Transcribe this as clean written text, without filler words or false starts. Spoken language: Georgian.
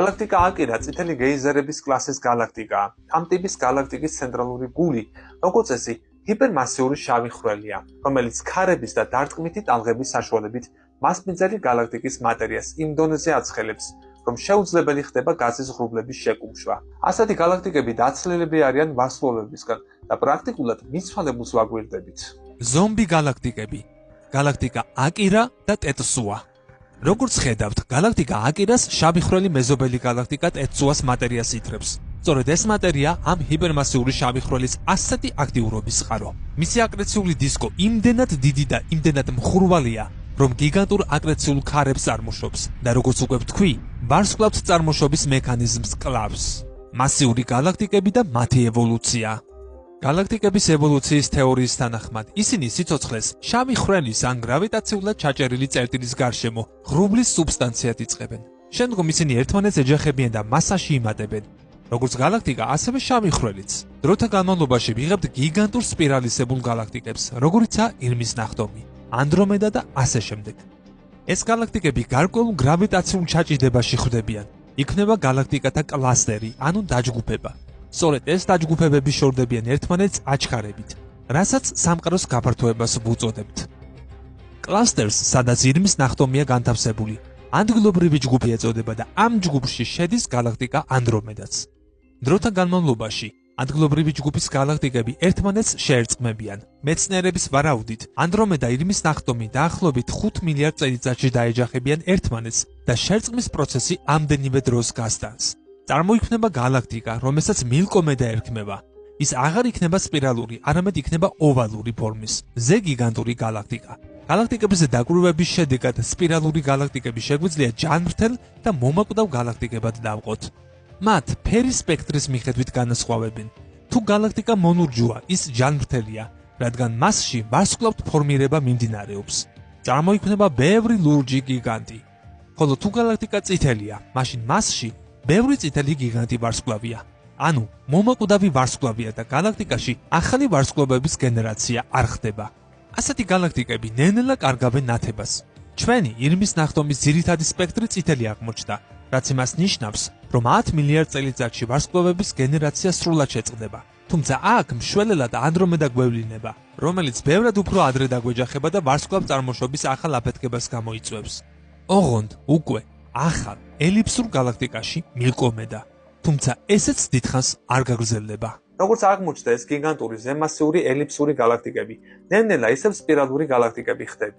გალაქტიკა აკირა წითელი გეიზერების კლასის გალაქტიკაა. ამ ტიპის გალაქტიკის ცენტრალური გული, როგორც წესი, ჰიპერმასიური შავი ხვრელია, რომელიც ქარების და დარტყმითი ტალღების საშუალებით მასპინძელი გალაქტიკის მატერიას იმ დონეზე აცხელებს, რომ შეუძლებელი ხდება გაზის ღრუბლების შეკუმშვა. ასეთი გალაქტიკები დაცლილები არიან ვარსკვლავებისგან და პრაქტიკულად მიცვალებულს ვაგვირდებით. ზომბი გალაქტიკები. გალაქტიკა აკირა და ტეტსუა. როგორც ხედავთ, გალაქტიკა აკირას შავი ხვრელი მეზობელი გალაქტიკა ტეტსუას მატერიას ითრებს. სწორედ ეს მატერია ამ ჰიპერმასიური შავი ხვრელის ასეთი აქტიურობის წყარო. მისი აკრეციული დისკო იმდენად დიდი და იმდენად მხურვალია, რომ გიგანტურ აკრეციულ ქარებს წარმოშობს და როგორც უკვე ვთქვი, ვარსკვლავთ წარმოშობის მექანიზმს კლავს. მასიური გალაქტიკები და მათი ევოლუცია. გალაქტიკების ევოლუციის თეორიის თანახმად, ისინი სიცოცხლეს შავი ხვრელის ან გრავიტაციულად ჩაჭერილი წერტილის გარშემო ღრუბლის სუბსტანციად იწყებენ. შემდგომ ისინი ერთმანეთს ეჯახებიან და მასაში იმატებენ. როგორც გალაქტიკა, ასევე შავი ხვრელიც. დროთა განმავლობაში ვიღებთ გიგანტურ სპირალისებულ გალაქტიკებს, როგორიცაა ირმის ნახტომი, ანდრომედა და ასე შემდეგ. ეს გალაქტიკები გარკვეულ გრავიტაციულ ჩაჭიდებაში ხვდებიან. იქმნება გალაქტიკათა კლასტერი, ანუ დაჯგუფება. სწორედ ეს დაჯგუფებები შორდებიან ერთმანეთს აჩქარებით, რასაც სამყაროს გაფართოებას ვუწოდებთ. კლასტერს, სადაც ირმის ნახტომია განთავსებული, ადგილობრივი ჯგუფი ეწოდება და ამ ჯგუფში შედის გალაქტიკა ანდრომედაც. დროთა განმავლობაში ადგილობრივი ჯგუფის გალაქტიკები ერთმანეთს შეერწყმებიან. მეცნიერების ვარაუდით, ანდრომედა ირმის ნახტომი დაახლოებით 5 მილიარდ წელიწადში დაეჯახებიან ერთმანეთს და შერწყმის პროცესი ამდენივე დროს გასტანს. წარმოიქმნება გალაქტიკა, რომელსაც მილკომედა ერქმება. ის აღარ იქნება სპირალური, არამედ იქნება ოვალური ფორმის, ზეგიგანტური გალაქტიკა. გალაქტიკებზე დაკვირვების შედეგად სპირალური გალაქტიკები შეგვიძლია ჯანმრთელ და მომაკვდავ გალაქტიკებად დავყოთ. მათ ფერის სპექტრის მიხედვით განასხვავებენ. თუ გალაქტიკა მონურჯოა, ის ჯანმრთელია, რადგან მასში ვარსკვლავთ ფორმირება მიმდინარეობს. წარმოიქმნება ბევრი ლურჯი გიგანტი. ხოლო თუ გალაქტიკა წითელია, მაშინ მასში ბევრი წითელი გიგანტი ვარსკვლავია. ანუ მომაკვდავი ვარსკვლავია და გალაქტიკაში ახალი ვარსკვლავების გენერაცია არ ხდება. ასეთი გალაქტიკები ნელ-ნელა კარგავენ ნათებას. ჩვენი ირმის ნახტომის ძირითადი სპექტრი წითელი აღმოჩნდა, რაც იმას ნიშნავს, რომ 10 მილიარდ წელიწადში ვარსკვლავების გენერაცია სრულად შეწყდება. თუმცა აქ მშველელად ანდრომედა გვევლინება, რომელიც ბევრად უფრო ადრე დაგვეჯახება და ვარსკვლავ წარმოშობის ახალ აფეთქებას გამოიწვევს. ოღონდ უკვე ახალ ელიფსურ გალაქტიკაში მილკომედა. თუმცა ესეც დიდხანს არ გაგრძელდება. როგორც აღმოჩნდა, ეს გიგანტური ზემასიური ელიფსური გალაქტიკები ნელ-ნელა ისევ სპირალური გალაქტიკები ხდებიან.